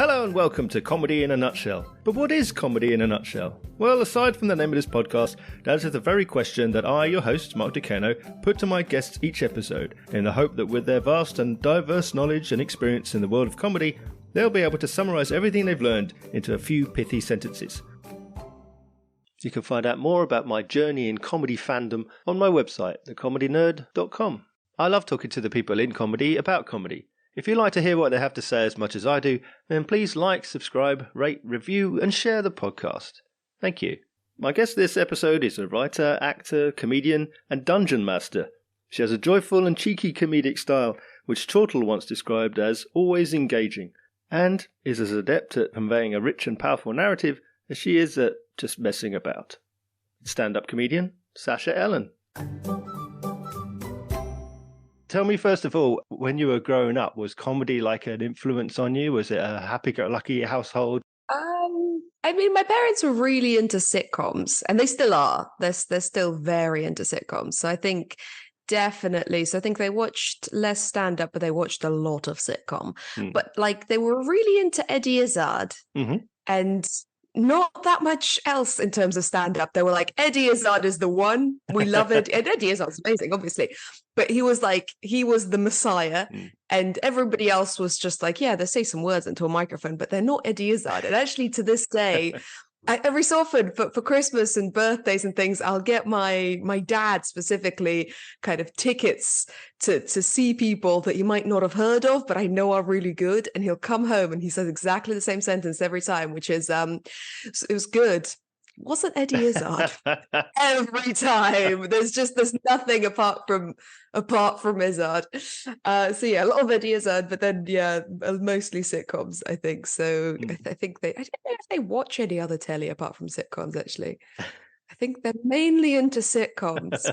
Hello and welcome to Comedy in a Nutshell. But what is comedy in a nutshell? Well, aside from the name of this podcast, that is the very question that I, your host, Mark DeCano, put to my guests each episode, in the hope that with their vast and diverse knowledge and experience in the world of comedy, they'll be able to summarise everything they've learned into a few pithy sentences. You can find out more about my journey in comedy fandom on my website, thecomedynerd.com. I love talking to the people in comedy about comedy. If you like to hear what they have to say as much as I do, then please like, subscribe, rate, review, and share the podcast. Thank you. My guest this episode is a writer, actor, comedian, and dungeon master. She has a joyful and cheeky comedic style, which Chortle once described as always engaging, and is as adept at conveying a rich and powerful narrative as she is at just messing about. Stand-up comedian, Sasha Ellen. Tell me, first of all, when you were growing up, was comedy like an influence on you? Was it a happy-go-lucky household? My parents were really into sitcoms, and they still are. They're still very into sitcoms. So I think definitely. So I think they watched less stand-up, but they watched a lot of sitcom. But they were really into Eddie Izzard, and not that much else in terms of stand-up. They were like, Eddie Izzard is the one. We love it. And Eddie Izzard's amazing, obviously. But he was the messiah. And everybody else was just like, yeah, they say some words into a microphone, but they're not Eddie Izzard. And actually to this day, every so often for Christmas and birthdays and things, I'll get my dad specifically kind of tickets to see people that you might not have heard of, but I know are really good. And he'll come home and he says exactly the same sentence every time, which is, it was good. It wasn't Eddie Izzard. Every time. There's nothing apart from Izzard. So yeah, a lot of Eddie Izzard, but then mostly sitcoms, I think. So I think I don't know if they watch any other telly apart from sitcoms, actually. I think they're mainly into sitcoms.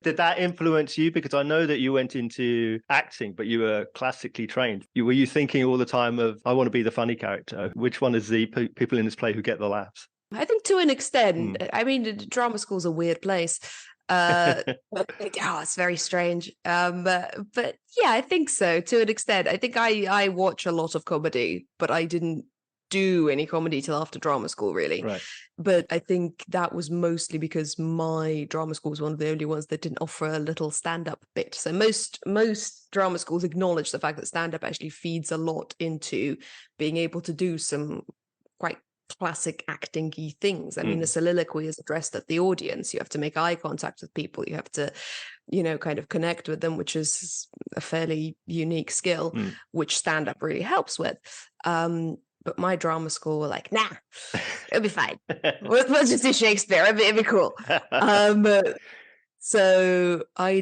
Did that influence you? Because I know that you went into acting, but you were classically trained. Were you thinking all the time of, I want to be the funny character? Which one is the people in this play who get the laughs? I think to an extent. I mean, drama school's a weird place. It's very strange. But yeah, I think so to an extent. I think I watch a lot of comedy, but I didn't do any comedy till after drama school, really. Right. But I think that was mostly because my drama school was one of the only ones that didn't offer a little stand-up bit. So most drama schools acknowledge the fact that stand-up actually feeds a lot into being able to do some quite classic acting-y things. I mean, a soliloquy is addressed at the audience. You have to make eye contact with people. You have to, kind of connect with them, which is a fairly unique skill, which stand-up really helps with. But my drama school were like, nah, it'll be fine. We'll just do Shakespeare. It'll be cool. So I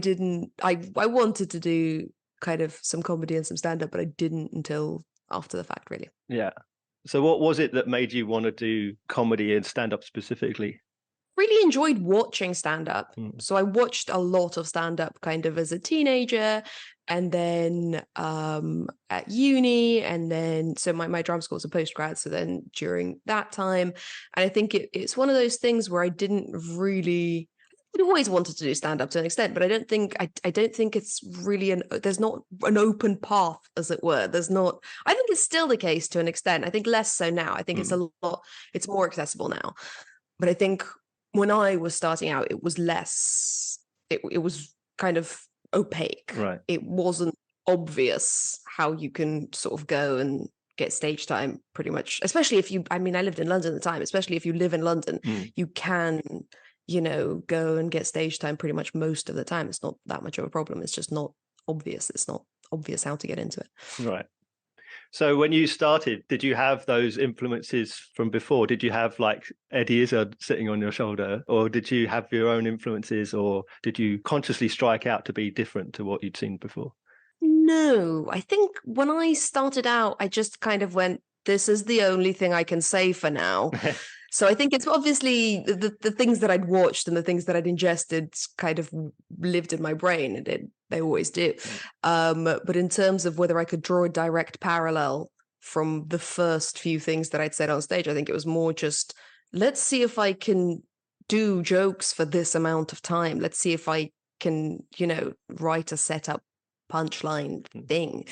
wanted to do kind of some comedy and some stand-up, but I didn't until after the fact, really. Yeah. So what was it that made you want to do comedy and stand-up specifically? Really enjoyed watching stand-up. So I watched a lot of stand-up kind of as a teenager, and then at uni, and then so my drama school was a postgrad, so then during that time, and I think it's one of those things where I'd always wanted to do stand-up to an extent, but I don't think it's really there's not an open path, as it were. I think it's still the case to an extent. I think less so now. I think it's more accessible now. But I think when I was starting out, it was less, it was kind of opaque. Right. It wasn't obvious how you can sort of go and get stage time pretty much, especially if I lived in London at the time, especially if you live in London, you can, go and get stage time pretty much most of the time. It's not that much of a problem. It's just not obvious. It's not obvious how to get into it. Right. So when you started, did you have those influences from before? Did you have like Eddie Izzard sitting on your shoulder, or did you have your own influences, or did you consciously strike out to be different to what you'd seen before? No, I think when I started out, I just kind of went, this is the only thing I can say for now. So I think it's obviously the things that I'd watched and the things that I'd ingested kind of lived in my brain, and they always do. But in terms of whether I could draw a direct parallel from the first few things that I'd said on stage, I think it was more just, let's see if I can do jokes for this amount of time. Let's see if I can, write a setup punchline thing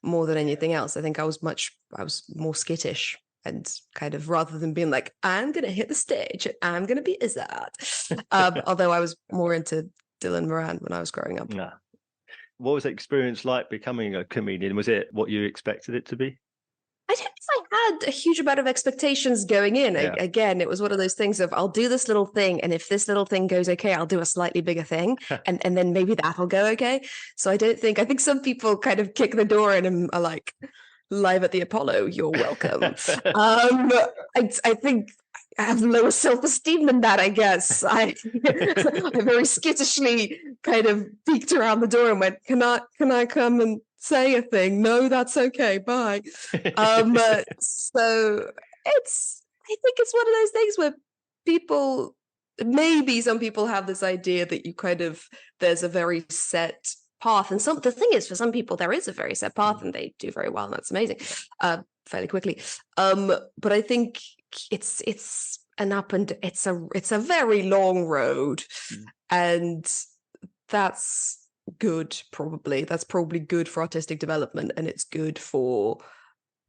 more than anything else. I think I was more skittish, and kind of, rather than being like, I'm gonna hit the stage and I'm gonna be Izzard. Although I was more into Dylan Moran when I was growing up. Nah. What was the experience like becoming a comedian? Was it what you expected it to be? I don't think I had a huge amount of expectations going in. Yeah. Again, it was one of those things of, I'll do this little thing, and if this little thing goes okay, I'll do a slightly bigger thing, and then maybe that'll go okay. So I think some people kind of kick the door in and are like, live at the Apollo, you're welcome. I think I have lower self-esteem than that, I guess. I very skittishly kind of peeked around the door and went, can I come and say a thing? No, that's okay, bye. So I think it's one of those things where maybe some people have this idea that you kind of, there's a very set path, and the thing is, for some people there is a very set path and they do very well, and that's amazing, fairly quickly. But I think it's an up and it's a very long road, and that's good. That's probably good for artistic development, and it's good for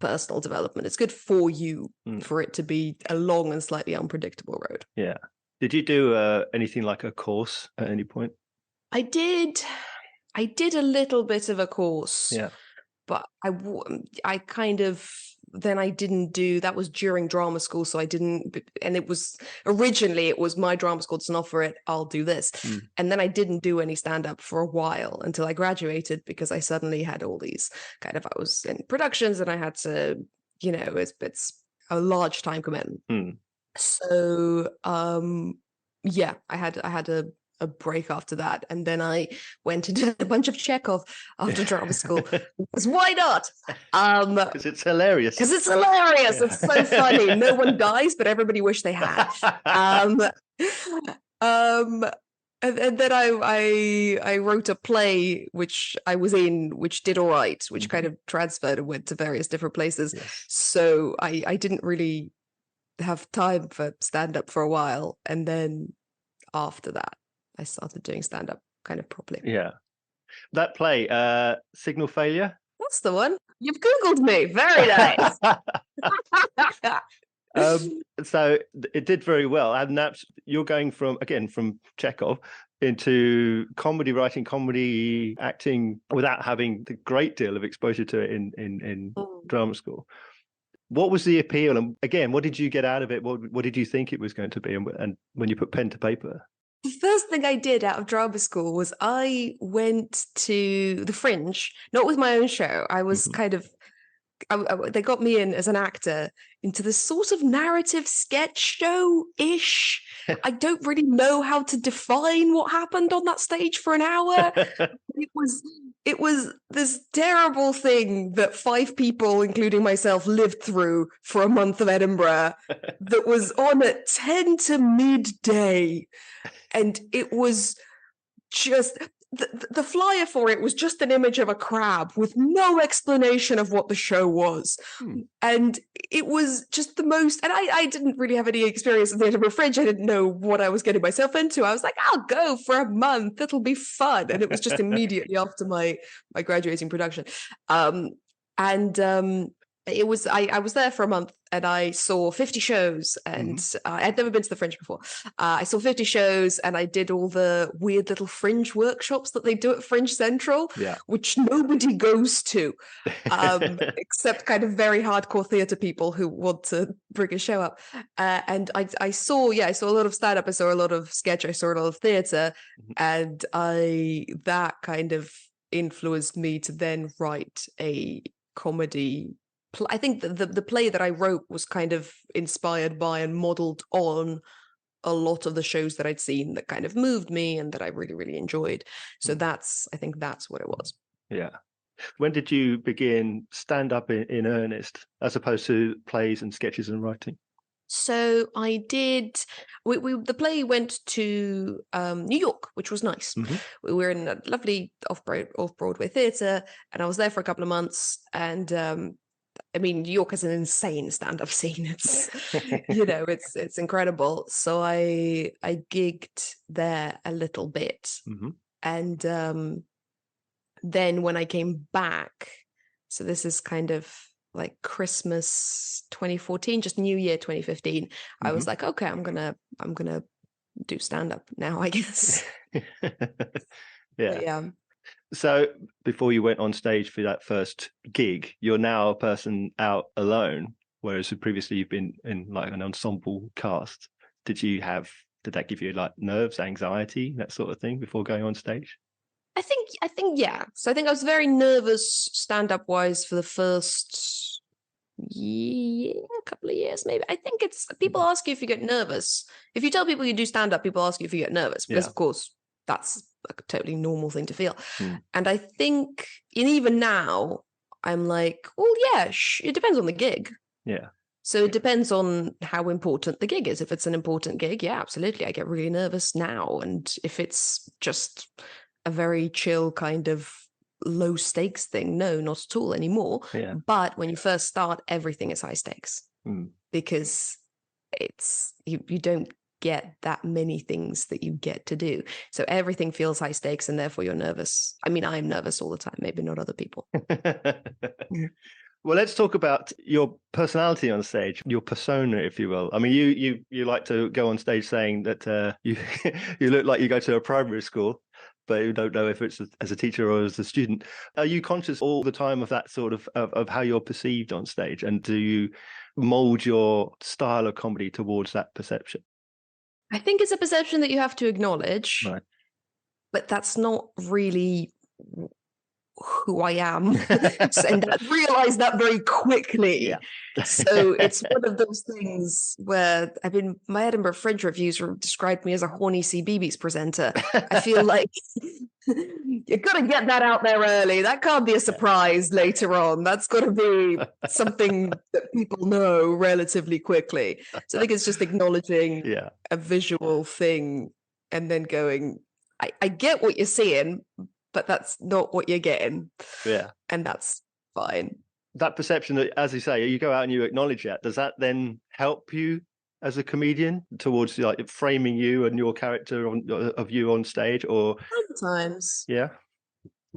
personal development. It's good for you for it to be a long and slightly unpredictable road. Yeah. Did you do anything like a course at any point? I did a little bit of a course, but I kind of, then I didn't do, that was during drama school, so I didn't, and it was my drama school doesn't offer it, I'll do this. And then I didn't do any stand-up for a while until I graduated, because I suddenly had all these kind of, I was in productions and I had to, it's a large time commitment. So I had a break after that, and then I went and did a bunch of Chekhov after drama school, because why not? Because it's hilarious. It's so funny. No one dies, but everybody wished they had. And then I wrote a play which I was in, which did all right, which kind of transferred and went to various different places. So I didn't really have time for stand-up for a while, and then after that I started doing stand-up kind of properly. Yeah. That play, Signal Failure? That's the one. You've Googled me. Very nice. So it did very well. And that's, you're going from Chekhov into comedy writing, comedy acting, without having the great deal of exposure to it in drama school. What was the appeal? And again, what did you get out of it? What did you think it was going to be? And when you put pen to paper? The first thing I did out of drama school was I went to the Fringe, not with my own show. I was kind of, they got me in as an actor into this sort of narrative sketch show-ish. I don't really know how to define what happened on that stage for an hour. It was this terrible thing that 5 people, including myself, lived through for a month of Edinburgh, that was on at 10 to midday. And it was just, the flyer for it was just an image of a crab with no explanation of what the show was. And it was just the most, and I didn't really have any experience at the Edinburgh Fringe. I didn't know what I was getting myself into. I was like, I'll go for a month, it'll be fun. And it was just immediately after my graduating production. It was, I was there for a month, and I saw 50 shows, and I'd never been to the Fringe before. I saw 50 shows, and I did all the weird little Fringe workshops that they do at Fringe Central, which nobody goes to, except kind of very hardcore theatre people who want to bring a show up. And I saw a lot of stand-up, I saw a lot of sketch, I saw a lot of theatre, and that kind of influenced me to then write a comedy. I think the play that I wrote was kind of inspired by and modeled on a lot of the shows that I'd seen that kind of moved me and that I really, really enjoyed. So I think that's what it was. Yeah. When did you begin stand up in earnest, as opposed to plays and sketches and writing? So I did. The play went to New York, which was nice. We were in a lovely off-Broadway theatre, and I was there for a couple of months. And I mean, New York has an insane stand-up scene. It's it's incredible. So I gigged there a little bit, and then when I came back, so this is kind of like Christmas 2014, just New Year 2015, I was like, okay, I'm gonna do stand-up now, I guess. Yeah. So before you went on stage for that first gig, you're now a person out alone, whereas previously you've been in like an ensemble cast. Did that give you like nerves, anxiety, that sort of thing before going on stage? I think yeah. So I think I was very nervous stand-up wise for the first couple of years, maybe. I think it's people ask you if you get nervous. If you tell people you do stand-up, people ask you if you get nervous, because of course that's a totally normal thing to feel. And I think, and even now, I'm like, well, yeah, it depends on the gig. Yeah. So it depends on how important the gig is. If it's an important gig, yeah, absolutely, I get really nervous now. And if it's just a very chill kind of low stakes thing, no, not at all anymore. Yeah. But when you first start, everything is high stakes because it's you don't get that many things that you get to do. So everything feels high stakes and therefore you're nervous. I mean, I'm nervous all the time, maybe not other people. Well, let's talk about your personality on stage, your persona, if you will. I mean, you like to go on stage saying that you you look like you go to a primary school, but you don't know if it's as a teacher or as a student. Are you conscious all the time of that sort of how you're perceived on stage? And do you mold your style of comedy towards that perception? I think it's a perception that you have to acknowledge, Right. but that's not really who I am. And I realized that very quickly. Yeah. So it's one of those things where my Edinburgh Fringe reviews described me as a horny CBeebies presenter. I feel like you've got to get that out there early. That can't be a surprise later on. That's got to be something that people know relatively quickly. So I think it's just acknowledging a visual thing and then going, I get what you're seeing, but that's not what you're getting. Yeah. And that's fine. That perception that, as you say, you go out and you acknowledge that, does that then help you as a comedian towards like framing you and your character of you on stage? Or sometimes. Yeah.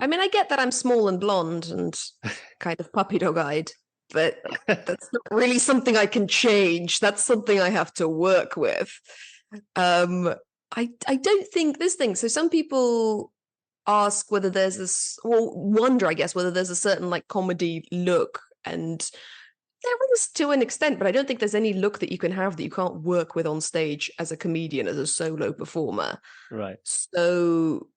I mean, I get that I'm small and blonde and kind of puppy dog-eyed, but that's not really something I can change. That's something I have to work with. I don't think this thing. So some people ask whether there's this, well, wonder, I guess, whether there's a certain like comedy look, and there is to an extent, but I don't think there's any look that you can have that you can't work with on stage as a comedian, as a solo performer. Right. So,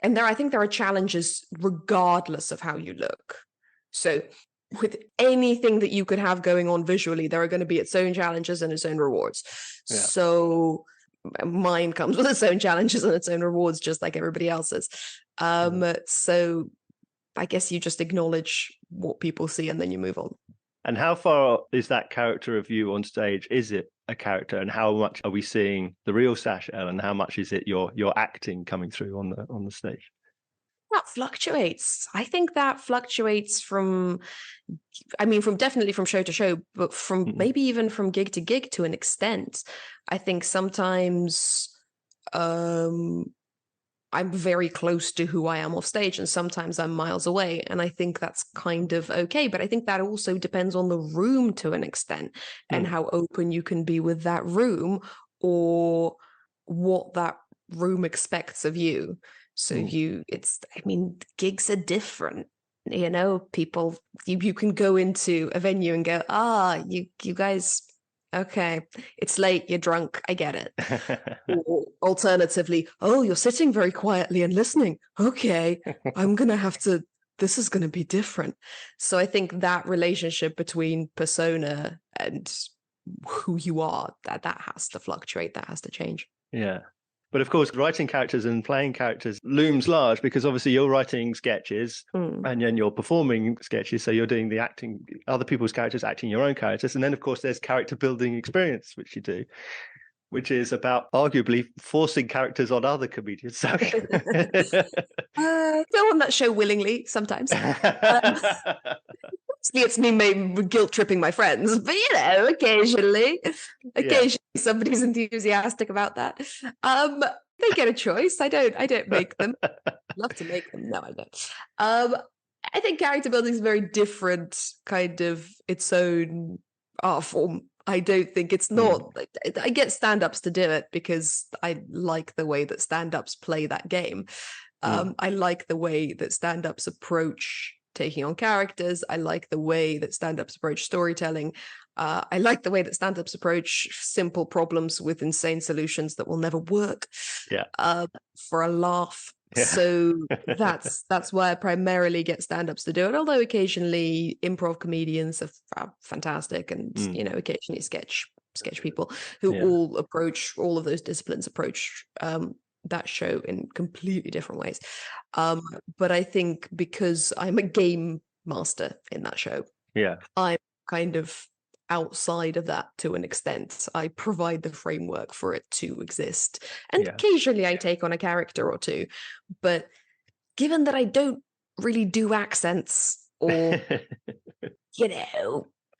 and I think there are challenges regardless of how you look. So with anything that you could have going on visually, there are going to be its own challenges and its own rewards. Yeah. So mine comes with its own challenges and its own rewards, just like everybody else's. So I guess you just acknowledge what people see and then you move on. And how far is that character of you on stage? Is it a character, and how much are we seeing the real Sasha Ellen? How much is it your acting coming through on the stage? That fluctuates. I think that fluctuates from definitely from show to show, but from maybe even from gig to gig to an extent. I think sometimes I'm very close to who I am off stage, and sometimes I'm miles away, and I think that's kind of okay. But I think that also depends on the room to an extent, and how open you can be with that room, or what that room expects of you. So gigs are different. You know, people, you can go into a venue and go, you guys, okay, it's late, you're drunk, I get it. Or alternatively, you're sitting very quietly and listening. Okay, this is going to be different. So I think that relationship between persona and who you are, that has to fluctuate, that has to change. Yeah. But of course, writing characters and playing characters looms large, because obviously you're writing sketches and then you're performing sketches. So you're doing the acting, other people's characters, acting your own characters. And then, of course, there's character building experience, which you do, which is about arguably forcing characters on other comedians. Go on that show willingly sometimes. It's me guilt tripping my friends, but occasionally somebody's enthusiastic about that. they get a choice. I don't make them. Love to make them. No, I don't. I think character building is very different, kind of its own art form. I don't think it's not. I get stand-ups to do it because I like the way that stand-ups play that game. I like the way that stand-ups approach taking on characters. I like the way that stand-ups approach storytelling. I like the way that stand-ups approach simple problems with insane solutions that will never work. For a laugh. Yeah. So that's why I primarily get stand-ups to do it. Although occasionally improv comedians are fantastic, and occasionally sketch people who all of those disciplines approach that show in completely different ways. But I think because I'm a game master in that show, I'm kind of outside of that to an extent. I provide the framework for it to exist. And occasionally I take on a character or two. But given that I don't really do accents or,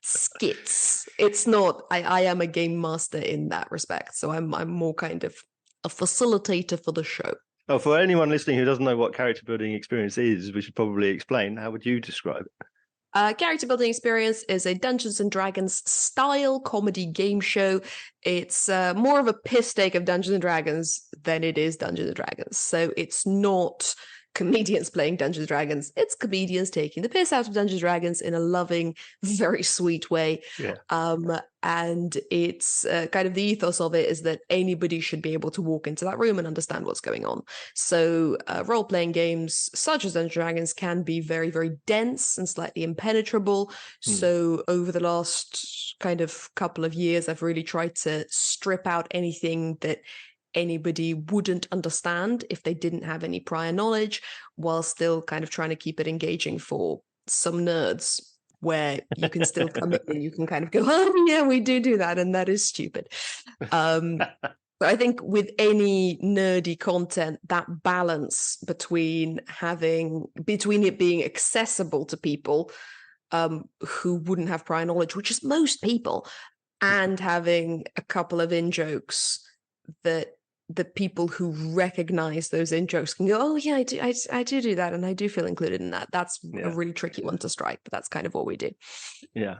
skits, it's not, I am a game master in that respect. So I'm more kind of a facilitator for the show. Oh, for anyone listening who doesn't know what character building experience is, we should probably explain. How would you describe it? Character Building Experience is a Dungeons & Dragons style comedy game show. It's more of a piss take of Dungeons & Dragons than it is Dungeons & Dragons. So it's not comedians playing Dungeons & Dragons. It's comedians taking the piss out of Dungeons & Dragons in a loving, very sweet way. And it's kind of the ethos of it is that anybody should be able to walk into that room and understand what's going on. So role-playing games such as Dungeons & Dragons can be very, very dense and slightly impenetrable. So over the last kind of couple of years, I've really tried to strip out anything that anybody wouldn't understand if they didn't have any prior knowledge, while still kind of trying to keep it engaging for some nerds, where you can still come in and you can kind of go, oh yeah, we do that, and that is stupid. But I think with any nerdy content, that balance between it being accessible to people who wouldn't have prior knowledge, which is most people, and having a couple of in-jokes that the people who recognize those in-jokes can go, oh yeah, I do that, and I do feel included in that. That's a really tricky one to strike, but that's kind of what we do. Yeah.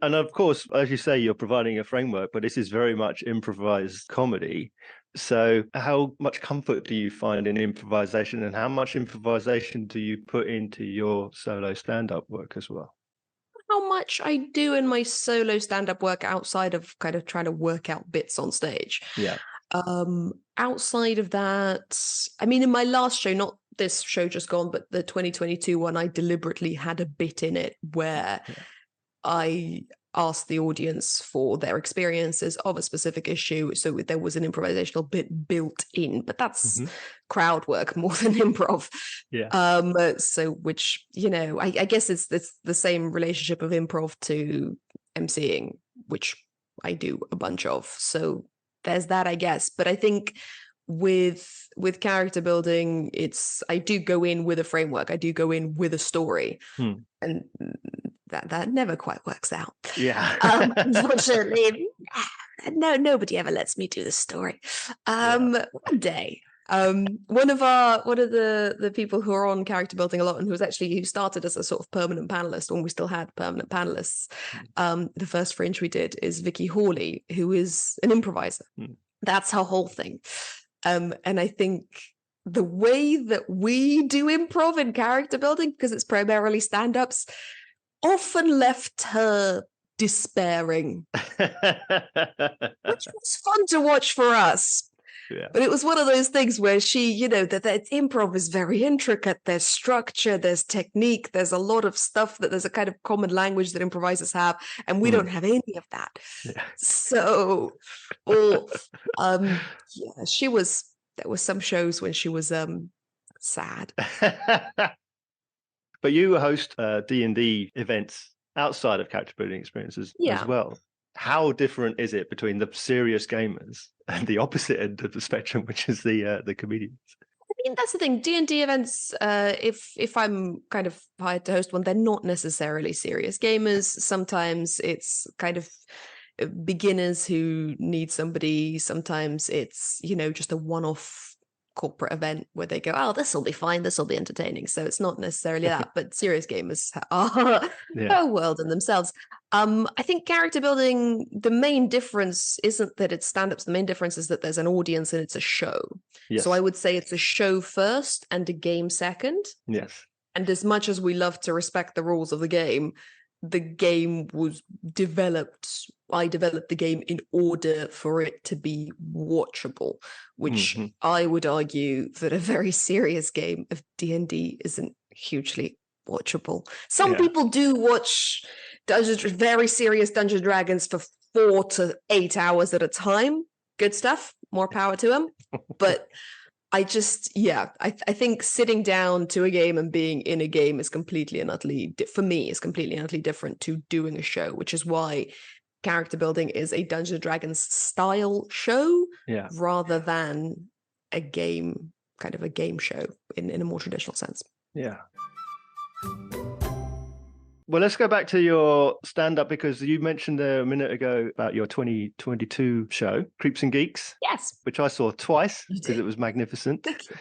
And of course, as you say, you're providing a framework, but this is very much improvised comedy. So how much comfort do you find in improvisation, and how much improvisation do you put into your solo stand-up work as well? How much I do in my solo stand-up work outside of kind of trying to work out bits on stage. Outside of that, I mean, in my last show, not this show just gone, but the 2022 one, I deliberately had a bit in it where I asked the audience for their experiences of a specific issue. So there was an improvisational bit built in, but that's crowd work more than improv. So which, I guess it's the same relationship of improv to emceeing, which I do a bunch of. So there's that, I guess. But I think with character building, I do go in with a framework. I do go in with a story, and that never quite works out. Unfortunately, nobody ever lets me do the story. One day, one of the people who are on character building a lot, and who started as a sort of permanent panelist when we still had permanent panelists, the first Fringe we did is Vicky Hawley, who is an improviser. That's her whole thing. And I think the way that we do improv in character building, because it's primarily stand-ups, often left her despairing, which was fun to watch for us. But it was one of those things where she, that improv is very intricate. There's structure, there's technique, there's a lot of stuff there's a kind of common language that improvisers have, and we don't have any of that. So, there was some shows when she was sad. But you host D&D events outside of character building experiences as well. How different is it between the serious gamers and the opposite end of the spectrum, which is the comedians? I mean, that's the thing. D&D events, if I'm kind of hired to host one, they're not necessarily serious gamers. Sometimes it's kind of beginners who need somebody. Sometimes it's, just a one-off corporate event where they go, oh, this will be fine, this will be entertaining. So it's not necessarily that, but serious gamers are a world in themselves. I think character building, the main difference isn't that it's stand-ups. The main difference is that there's an audience and it's a show. Yes. So I would say it's a show first and a game second. Yes. And as much as we love to respect the rules of the game was developed. I developed the game in order for it to be watchable, which I would argue that a very serious game of D&D isn't hugely watchable. Some people do watch very serious Dungeons & Dragons for 4 to 8 hours at a time. Good stuff. More power to them. But I think sitting down to a game and being in a game is completely and utterly, for me, is completely and utterly different to doing a show, which is why character building is a Dungeons & Dragons style show rather than a game, kind of a game show in a more traditional sense. Yeah. Well, let's go back to your stand-up, because you mentioned a minute ago about your 2022 show, Creeps and Geeks. Yes. Which I saw twice because it was magnificent. Thank you.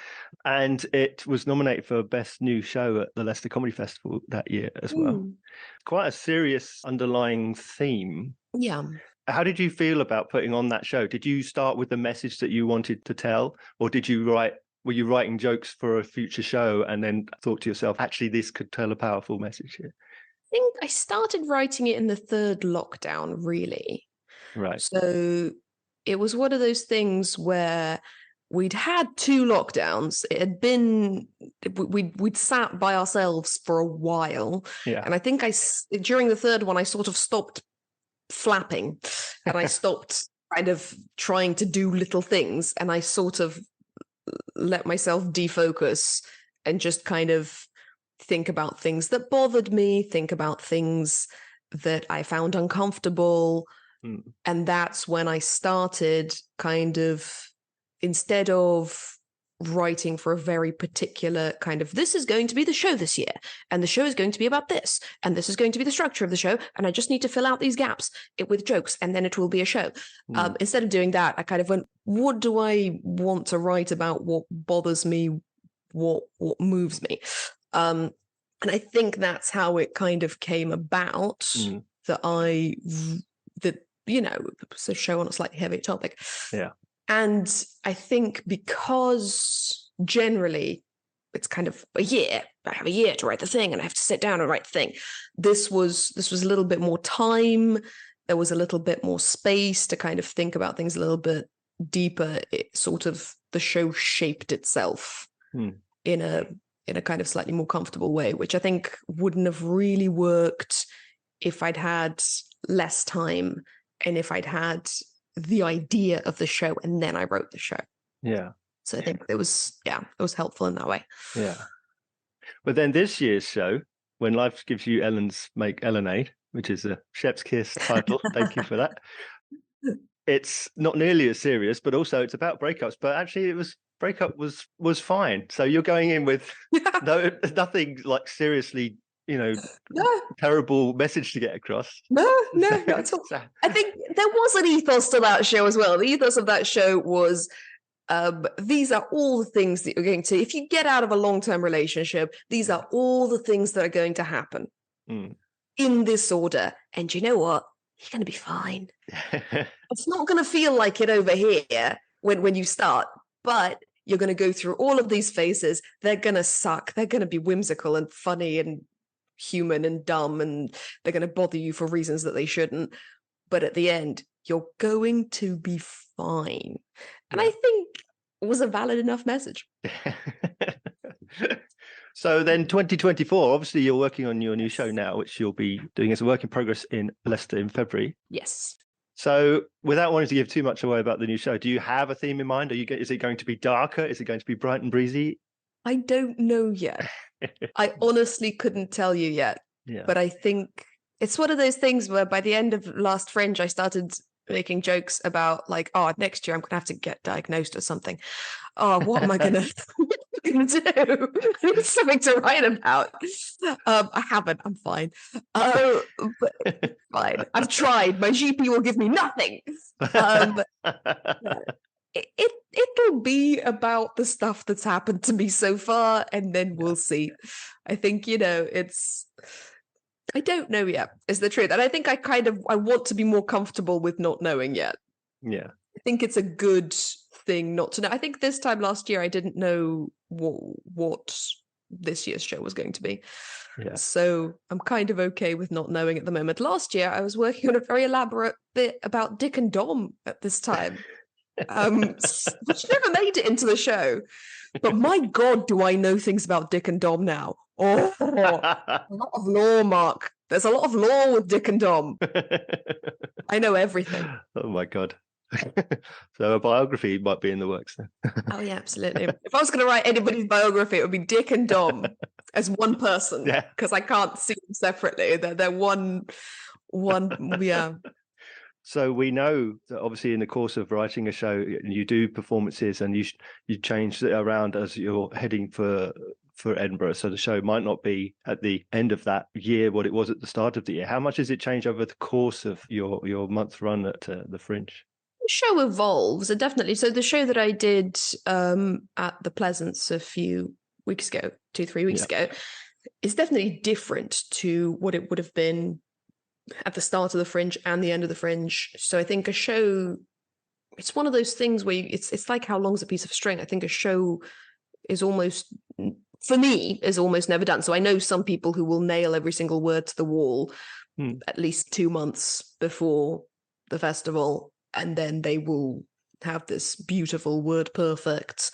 And it was nominated for Best New Show at the Leicester Comedy Festival that year as well. Quite a serious underlying theme. Yeah. How did you feel about putting on that show? Did you start with the message that you wanted to tell, or were you writing jokes for a future show and then thought to yourself, actually, this could tell a powerful message here? I think I started writing it in the third lockdown, really. Right. So it was one of those things where we'd had 2 lockdowns. It had been, we'd sat by ourselves for a while. Yeah. And I think during the third one, I sort of stopped flapping and I stopped kind of trying to do little things. And I sort of let myself defocus and just kind of think about things that bothered me, think about things that I found uncomfortable. And that's when I started kind of, instead of writing for a very particular kind of, this is going to be the show this year, and the show is going to be about this, and this is going to be the structure of the show, and I just need to fill out these gaps with jokes, and then it will be a show. Instead of doing that, I kind of went, what do I want to write about? What bothers me? What moves me? And I think that's how it kind of came about that it's a show on a slightly heavy topic. Yeah. And I think because generally it's kind of a year, I have a year to write the thing and I have to sit down and write the thing. This was a little bit more time. There was a little bit more space to kind of think about things a little bit deeper. It sort of, the show shaped itself in a kind of slightly more comfortable way, which I think wouldn't have really worked if I'd had less time and if I'd had the idea of the show and then I wrote the show. Yeah. So I think it was helpful in that way. Yeah. But then this year's show, When Life Gives You Ellens Make Ellenade, which is a chef's kiss title. Thank you for that. It's not nearly as serious, but also it's about breakups. But actually, breakup was fine. So you're going in with nothing like seriously, terrible message to get across. No, not at all. I think there was an ethos to that show as well. The ethos of that show was, these are all the things that you're going to, if you get out of a long-term relationship, these are all the things that are going to happen in this order. And you know what? You're going to be fine. It's not going to feel like it over here when you start, but you're going to go through all of these phases. They're going to suck. They're going to be whimsical and funny and human and dumb, and they're going to bother you for reasons that they shouldn't. But at the end, you're going to be fine. And I think it was a valid enough message. So then 2024, obviously you're working on your new show now, which you'll be doing as a work in progress in Leicester in February. Yes. So without wanting to give too much away about the new show, do you have a theme in mind? Is it going to be darker? Is it going to be bright and breezy? I don't know yet. I honestly couldn't tell you yet. Yeah. But I think it's one of those things where by the end of Last Fringe, I started making jokes about like, oh, next year I'm going to have to get diagnosed or something. Oh, what am I going to do? I need something to write about. I haven't. I'm fine. But fine. I've tried. My GP will give me nothing. it'll be about the stuff that's happened to me so far, and then we'll see. I think, I don't know yet, is the truth. And I think I want to be more comfortable with not knowing yet. Yeah. I think it's a good thing not to know. I think this time last year I didn't know what this year's show was going to be. Yeah. So I'm kind of okay with not knowing at the moment. Last year I was working on a very elaborate bit about Dick and Dom at this time, which never made it into the show. But my God, do I know things about Dick and Dom now? Oh, a lot of lore, Mark. There's a lot of lore with Dick and Dom. I know everything. Oh my God. So a biography might be in the works then. Oh yeah, absolutely. If I was going to write anybody's biography, it would be Dick and Dom as one person, because I can't see them separately. They're one, yeah. So we know that obviously in the course of writing a show, you do performances and you change it around as you're heading for Edinburgh. So the show might not be at the end of that year what it was at the start of the year. How much does it change over the course of your month run at the Fringe? The show evolves, and definitely. So the show that I did at the Pleasance a few weeks ago, 2-3 weeks ago, is definitely different to what it would have been at the start of the Fringe and the end of the Fringe. So I think a show, it's one of those things where it's like how long's a piece of string. I think a show is almost, for me, is almost never done. So I know some people who will nail every single word to the wall at least 2 months before the festival, and then they will have this beautiful word perfect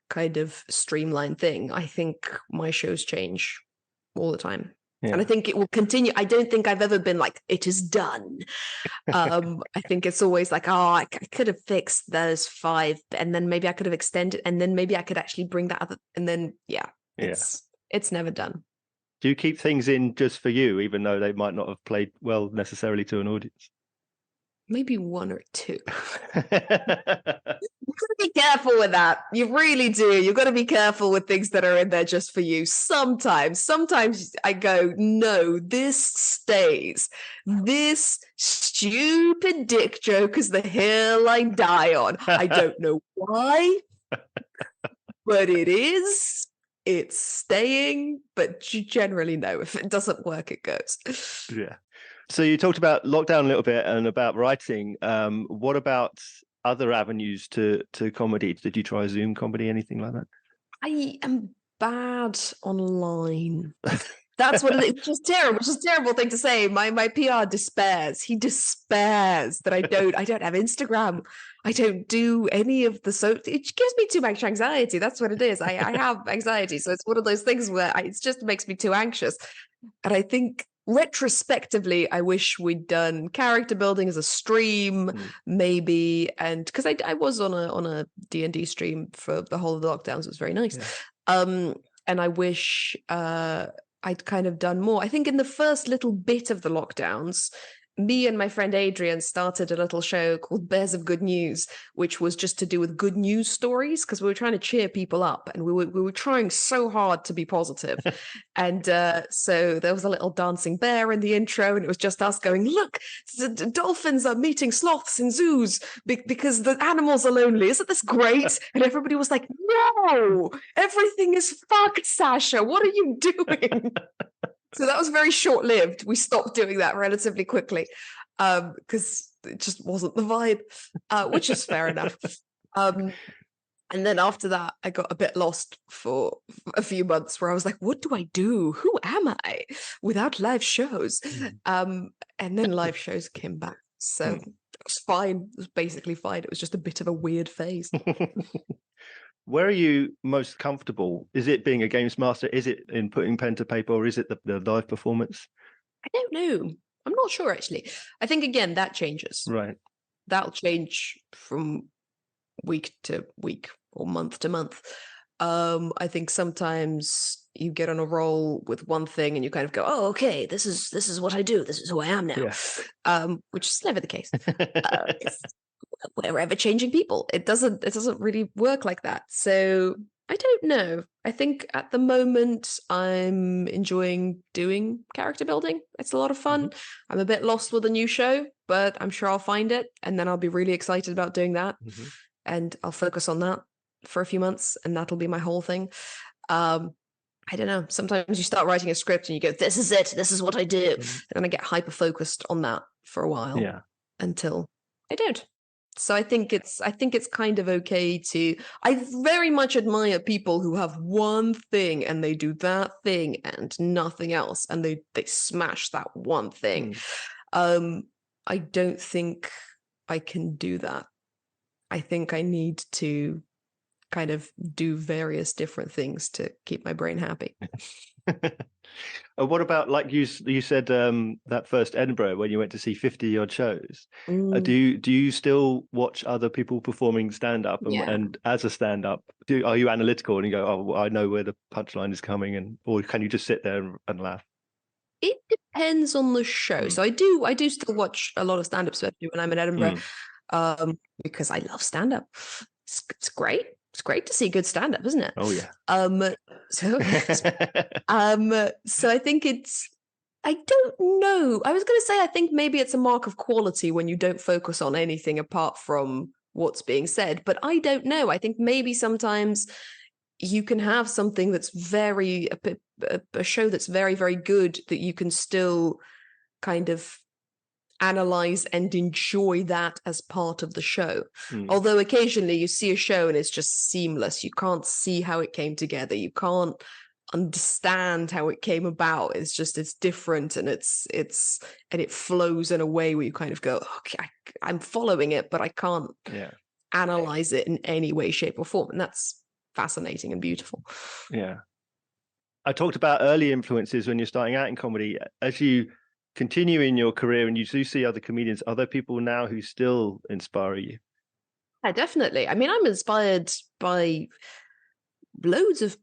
kind of streamlined thing. I think my shows change all the time. Yeah. And I think it will continue. I don't think I've ever been like, it is done. I think it's always like, I could have fixed those 5, and then maybe I could have extended, and then maybe I could actually bring that other, and then, it's never done. Do you keep things in just for you, even though they might not have played well necessarily to an audience? Maybe 1 or 2. You've got to be careful with that. You really do. You've got to be careful with things that are in there just for you. Sometimes I go, no, this stays. This stupid dick joke is the hill I die on. I don't know why, but it is. It's staying, but you generally know if it doesn't work, it goes. Yeah. So you talked about lockdown a little bit and about writing. What about other avenues to comedy? Did you try Zoom comedy, anything like that? I am bad online. That's what it is. Which is terrible. Which is a terrible thing to say. My PR despairs. He despairs that I don't have Instagram. I don't do any of the it gives me too much anxiety. That's what it is. I have anxiety, so it's one of those things where it just makes me too anxious. And I think retrospectively, I wish we'd done character building as a stream, maybe, and because I was on a D&D stream for the whole of the lockdowns. It was very nice. Yeah. And I wish I'd kind of done more. I think in the first little bit of the lockdowns, me and my friend Adrian started a little show called Bears of Good News, which was just to do with good news stories, because we were trying to cheer people up, and we were trying so hard to be positive. And so there was a little dancing bear in the intro, and it was just us going, look, the dolphins are meeting sloths in zoos because the animals are lonely. Isn't this great? And everybody was like, no, everything is fucked, Sasha. What are you doing? So that was very short-lived. We stopped doing that relatively quickly because it just wasn't the vibe, which is fair enough. And then after that, I got a bit lost for a few months where I was like, what do I do? Who am I without live shows? And then live shows came back. So it was fine. It was basically fine. It was just a bit of a weird phase. Where are you most comfortable? Is it being a games master? Is it in putting pen to paper, or is it the live performance? I don't know. I'm not sure, actually. I think, again, that changes. Right. That'll change from week to week or month to month. I think sometimes you get on a roll with one thing and you kind of go, oh, okay, this is what I do. This is who I am now. Yeah. Which is never the case. We're ever changing people. It doesn't really work like that. So I don't know. I think at the moment I'm enjoying doing character building. It's a lot of fun. I'm a bit lost with a new show, but I'm sure I'll find it, and then I'll be really excited about doing that. and I'll focus on that for a few months, and that'll be my whole thing. I don't know. Sometimes you start writing a script and you go, this is it. This is what I do. And I get hyper focused on that for a while until I don't. So I think it's kind of okay to, I very much admire people who have one thing and they do that thing and nothing else. And they smash that one thing. I don't think I can do that. I think I need to kind of do various different things to keep my brain happy. What about, like you said, that first Edinburgh when you went to see 50 odd shows? Do you still watch other people performing stand up? And as a stand up, are you analytical and you go, oh, well, I know where the punchline is coming, or can you just sit there and laugh? It depends on the show. So I do still watch a lot of stand up, especially when I'm in Edinburgh, because I love stand up. It's great. It's great to see good stand-up, isn't it? Oh yeah. So I think I don't know. I was going to say, I think maybe it's a mark of quality when you don't focus on anything apart from what's being said. But I don't know. I think maybe sometimes you can have something that's a show that's very, very good that you can still kind of analyze and enjoy that as part of the show. Although occasionally you see a show and it's just seamless. You can't see how it came together. You can't understand how it came about. It's different, and it flows in a way where you kind of go, okay, I'm following it, but I can't analyze it in any way, shape, or form. And that's fascinating and beautiful. Yeah. I talked about early influences when you're starting out in comedy. As you continue in your career and you do see other comedians, are there people now who still inspire you? Yeah, definitely. I mean, I'm inspired by loads of,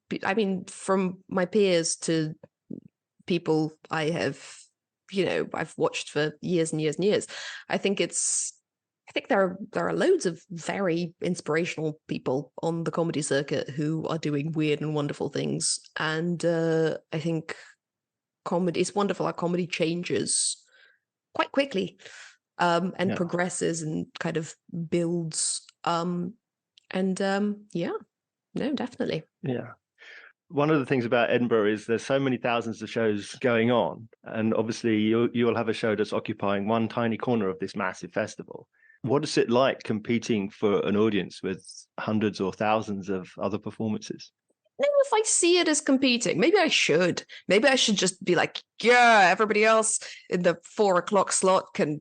from my peers to people I have, I've watched for years and years and years. I think there are loads of very inspirational people on the comedy circuit who are doing weird and wonderful things. And I think comedy, it's wonderful how comedy changes quite quickly and progresses and kind of builds. Definitely. Yeah. One of the things about Edinburgh is there's so many thousands of shows going on, and obviously you'll have a show that's occupying one tiny corner of this massive festival. What is it like competing for an audience with hundreds or thousands of other performances? Know if I see it as competing. Maybe I should just be like, yeah, everybody else in the 4 o'clock slot can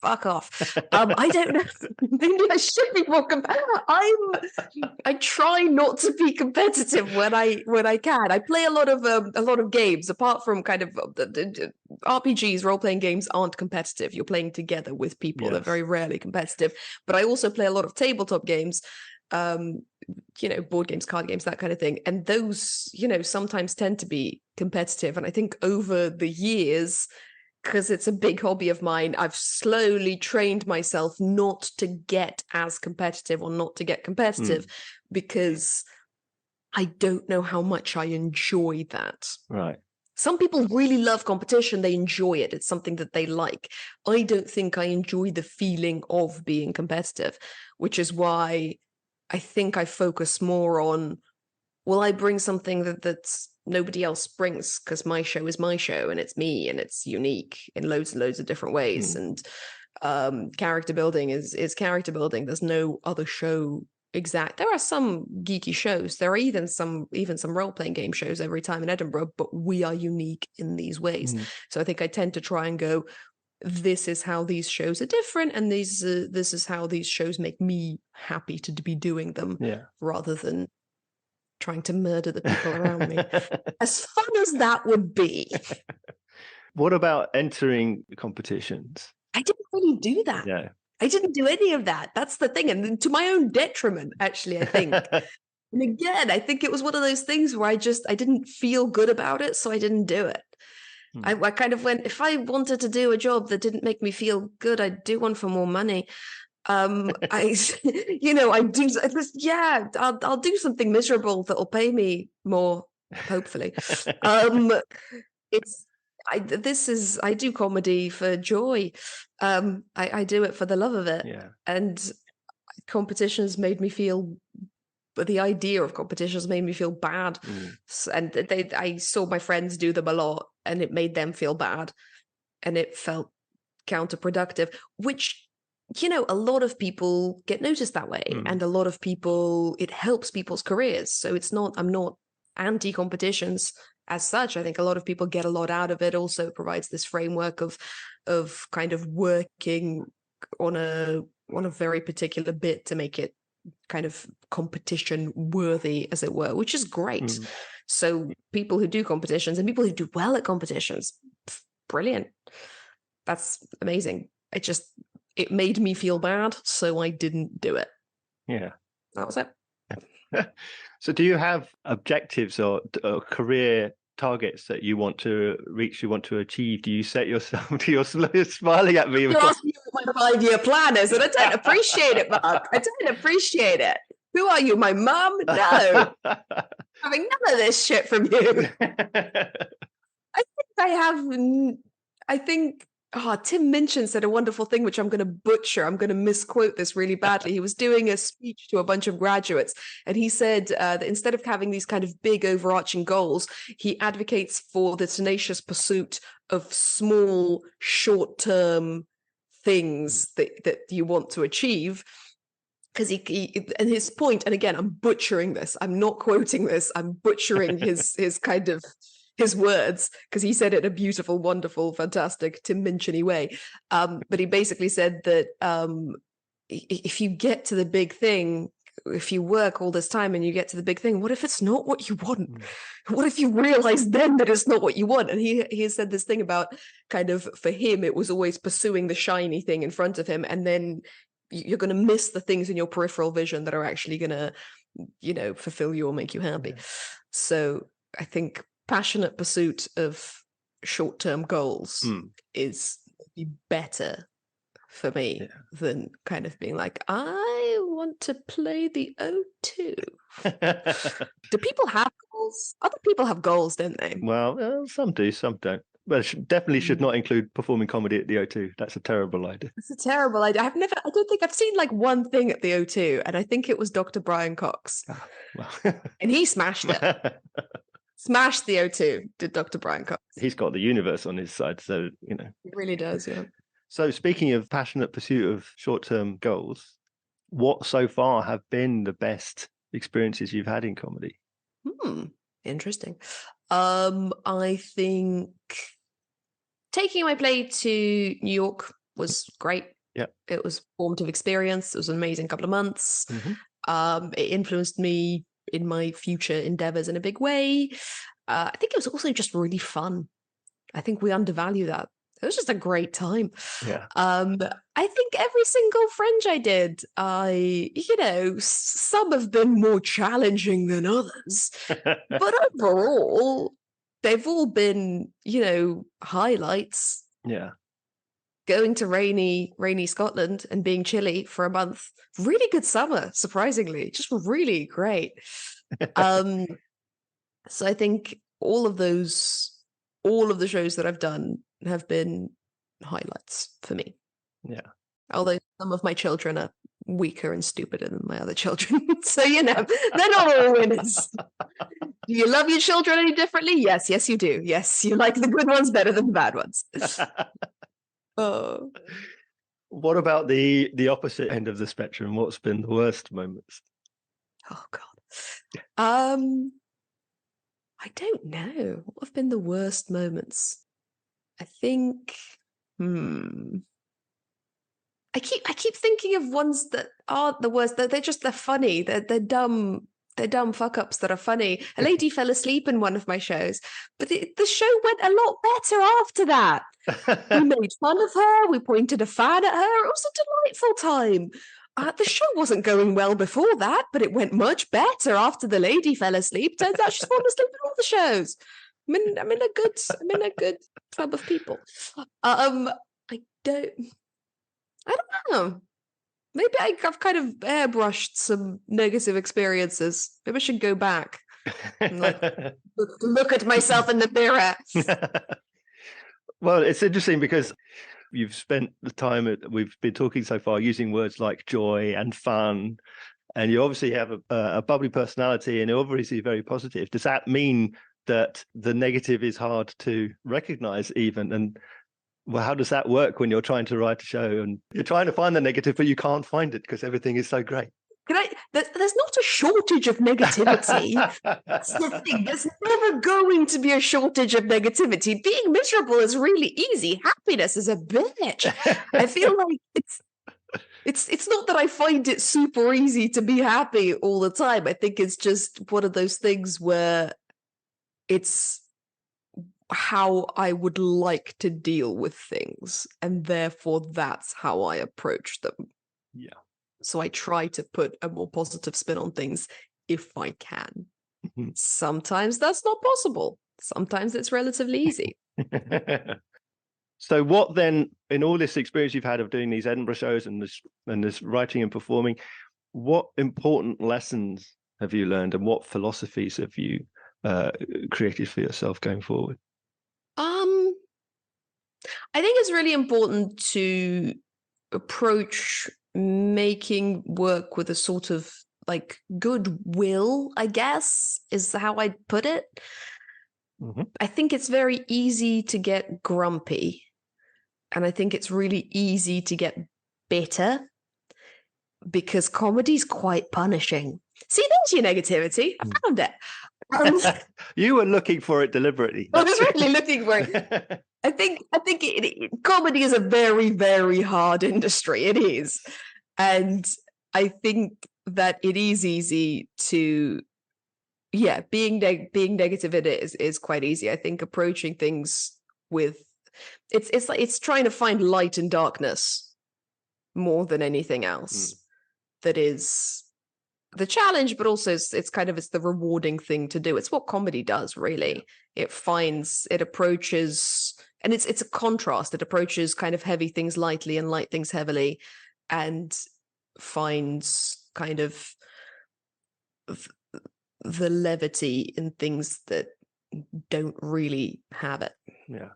fuck off. I don't know. Maybe I should be more I try not to be competitive when I can. I play a lot of games. Apart from kind of RPGs, role-playing games aren't competitive. You're playing together with people. They're very rarely competitive. But I also play a lot of tabletop games. Board games, card games, that kind of thing. And those, sometimes tend to be competitive. And I think over the years, because it's a big hobby of mine, I've slowly trained myself not to get as competitive or not to get competitive because I don't know how much I enjoy that. Right. Some people really love competition. They enjoy it. It's something that they like. I don't think I enjoy the feeling of being competitive, which is why I think I focus more on, will I bring something that's nobody else brings, because my show is my show and it's me and it's unique in loads and loads of different ways. And character building is character building. There's no other show exact. There are some geeky shows. There are even some role-playing game shows every time in Edinburgh, but we are unique in these ways. So I think I tend to try and go, this is how these shows are different, and this is how these shows make me happy to be doing them, rather than trying to murder the people around me. As fun as that would be. What about entering competitions? I didn't really do that. Yeah. I didn't do any of that. That's the thing. And to my own detriment, actually, I think. And again, I think it was one of those things where I didn't feel good about it, so I didn't do it. I kind of went, if I wanted to do a job that didn't make me feel good, I'd do one for more money. I'll do something miserable that'll pay me more, hopefully. I do comedy for joy. I do it for the love of it. Yeah. And I competitions made me feel, but the idea of competitions made me feel bad. And I saw my friends do them a lot, and it made them feel bad, and it felt counterproductive, which, you know, a lot of people get noticed that way, and a lot of people, it helps people's careers. So I'm not anti-competitions as such. I think a lot of people get a lot out of it. Also, it provides this framework of kind of working on a very particular bit to make it kind of competition worthy, as it were, which is great. So people who do competitions and people who do well at competitions, brilliant. That's amazing. It made me feel bad, so I didn't do it. Yeah. That was it. So do you have objectives or career targets that you want to reach, you want to achieve? Do you set yourself, you're smiling at me? You're asking me what my 5-year plan is, and I don't appreciate it, Mark. I don't appreciate it. Who are you, my mum? No. Having none of this shit from you. I think Tim Minchin said a wonderful thing, which I'm going to butcher. I'm going to misquote this really badly. He was doing a speech to a bunch of graduates, and he said that instead of having these kind of big overarching goals, he advocates for the tenacious pursuit of small, short-term things that you want to achieve. Because he and his point, and again, I'm butchering this. I'm not quoting this. I'm butchering his kind of his words, because he said it in a beautiful, wonderful, fantastic Tim Minchin-y way. But he basically said that if you get to the big thing, if you work all this time and you get to the big thing, what if it's not what you want? What if you realize then that it's not what you want? And he said this thing about kind of, for him, it was always pursuing the shiny thing in front of him, and then you're going to miss the things in your peripheral vision that are actually going to, you know, fulfill you or make you happy. Yeah. So I think passionate pursuit of short-term goals is better for me than kind of being like, I want to play the O2. Do people have goals? Other people have goals, don't they? Well, some do, some don't. Well, it definitely should not include performing comedy at the O2. That's a terrible idea. It's a terrible idea. I don't think I've seen like one thing at the O2, and I think it was Dr. Brian Cox. Oh, well. And he smashed it. Smashed the O2, did Dr. Brian Cox. He's got the universe on his side, so, you know. He really does, yeah. So speaking of passionate pursuit of short-term goals, what so far have been the best experiences you've had in comedy? Interesting. I think taking my play to New York was great. Yeah. It was a formative experience. It was an amazing couple of months. It influenced me in my future endeavors in a big way. I think it was also just really fun. I think we undervalue that. It was just a great time. Yeah. I think every single Fringe I did, some have been more challenging than others, but overall, they've all been, highlights. Yeah. Going to rainy Scotland and being chilly for a month. Really good summer, surprisingly. Just really great. So I think all of the shows that I've done have been highlights for me. Yeah. Although some of my children are weaker and stupider than my other children. So, they're not all winners. Do you love your children any differently? Yes, you do. Yes, you like the good ones better than the bad ones. Oh. What about the opposite end of the spectrum? What's been the worst moments? Oh God. I don't know. What have been the worst moments? I think I keep thinking of ones that aren't the worst. They're funny. They're dumb. They're dumb fuck-ups that are funny. A lady fell asleep in one of my shows, but the show went a lot better after that. We made fun of her. We pointed a fan at her. It was a delightful time. The show wasn't going well before that, but it went much better after the lady fell asleep. Turns out she's fallen asleep in all the shows. I'm in a good club of people. I don't know. Maybe I've kind of airbrushed some negative experiences. Maybe I should go back and look at myself in the mirror. Well, it's interesting because you've spent the time we've been talking so far using words like joy and fun, and you obviously have a bubbly personality and obviously very positive. Does that mean that the negative is hard to recognize even? And well, how does that work when you're trying to write a show and you're trying to find the negative, but you can't find it because everything is so great? There's not a shortage of negativity. That's the thing. There's never going to be a shortage of negativity. Being miserable is really easy. Happiness is a bitch. I feel like it's not that I find it super easy to be happy all the time. I think it's just one of those things where it's how I would like to deal with things, and therefore that's how I approach them. Yeah. So I try to put a more positive spin on things if I can. Mm-hmm. Sometimes that's not possible. Sometimes it's relatively easy. So what then, in all this experience you've had of doing these Edinburgh shows and this writing and performing, what important lessons have you learned and what philosophies have you created for yourself going forward? I think it's really important to approach making work with a sort of like goodwill, I guess, is how I'd put it. Mm-hmm. I think it's very easy to get grumpy, and I think it's really easy to get bitter because comedy's quite punishing. See, there's your negativity. I found it. You were looking for it deliberately. I was really looking for it. I think comedy is a very, very hard industry. It is. And I think that it is easy to, being negative in it is quite easy. I think approaching things with, it's like, it's trying to find light in darkness more than anything else. That is the challenge, but also it's the rewarding thing to do. It's what comedy does, really. It approaches, and it's a contrast. It approaches kind of heavy things lightly and light things heavily, and finds kind of the levity in things that don't really have it. Yeah.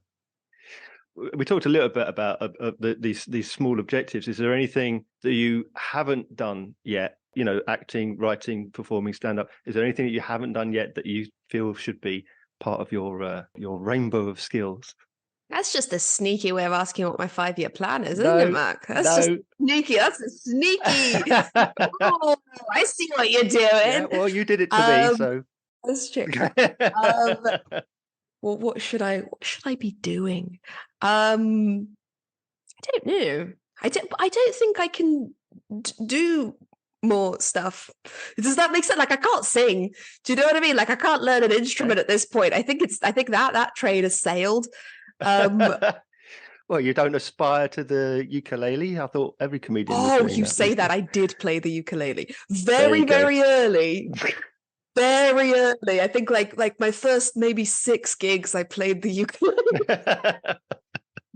We talked a little bit about these small objectives. Is there anything that you haven't done yet? You know, acting, writing, performing, stand-up. Is there anything that you haven't done yet that you feel should be part of your rainbow of skills? That's just a sneaky way of asking what my 5-year plan is, isn't it, Mark? That's just sneaky. That's a sneaky. Oh, I see what you're doing. Yeah, well, you did it to me, so that's true. Well, what should I be doing? I don't know. I don't think I can do more stuff. Does that make sense? Like, I can't sing. Do you know what I mean? Like, I can't learn an instrument at this point. I think that train has sailed. Well, you don't aspire to the ukulele? I thought every comedian was doing that. Say that. I did play the ukulele very early. Very early. I think like my first maybe 6 gigs, I played the ukulele.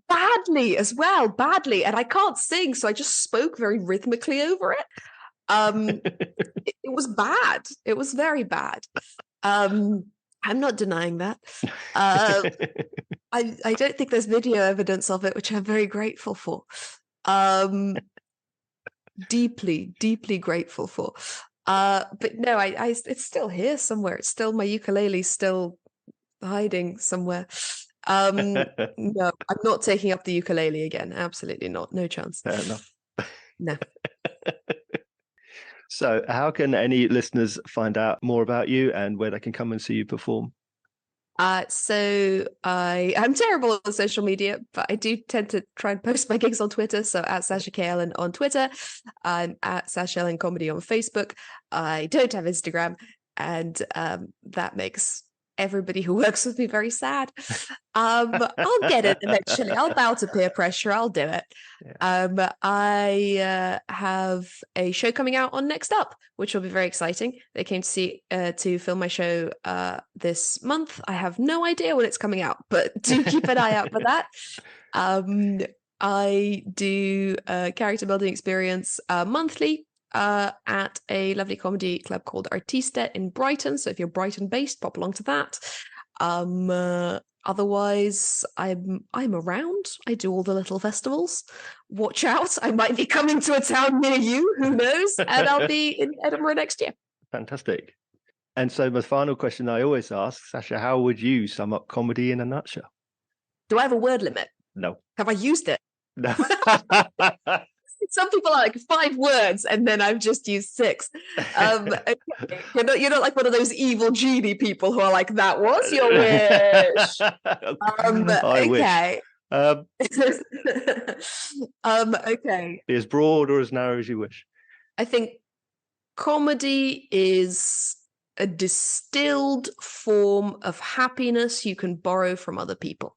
Badly as well. Badly. And I can't sing, so I just spoke very rhythmically over it. It was bad. It was very bad. I'm not denying that. I don't think there's video evidence of it, which I'm very grateful for. Deeply, deeply grateful for. But no, it's still here somewhere. It's still, my ukulele's still hiding somewhere. No, I'm not taking up the ukulele again. Absolutely not. No chance. Fair enough. No. So how can any listeners find out more about you and where they can come and see you perform? So I'm terrible on social media, but I do tend to try and post my gigs on Twitter. So at Sasha Ellen on Twitter, I'm at Sasha Ellen Comedy on Facebook. I don't have Instagram, and that makes everybody who works with me very sad. I'll get it eventually. I'll bow to peer pressure. I'll do it. Yeah. I have a show coming out on Next Up, which will be very exciting. They came to film my show this month. I have no idea when it's coming out, but do keep an eye out for that. I do a character building experience monthly at a lovely comedy club called Artista in Brighton. So if you're Brighton based, pop along to that. Otherwise, I'm around. I do all the little festivals. Watch out, I might be coming to a town near you, who knows? And I'll be in Edinburgh next year. Fantastic. And so the final question I always ask, Sasha, how would you sum up comedy in a nutshell? Do I have a word limit? No. Have I used it? No. Some people are like 5 words, and then I've just used 6. Okay. You're not like one of those evil genie people who are like, that was your wish. I okay. wish. Okay. Be as broad or as narrow as you wish. I think comedy is a distilled form of happiness you can borrow from other people.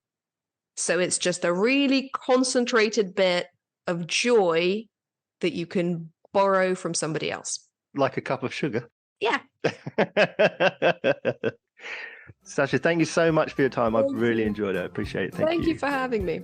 So it's just a really concentrated bit of joy that you can borrow from somebody else. Like a cup of sugar? Yeah. Sasha, thank you so much for your time. I've really enjoyed it. I appreciate it. Thank you. Thank you for having me.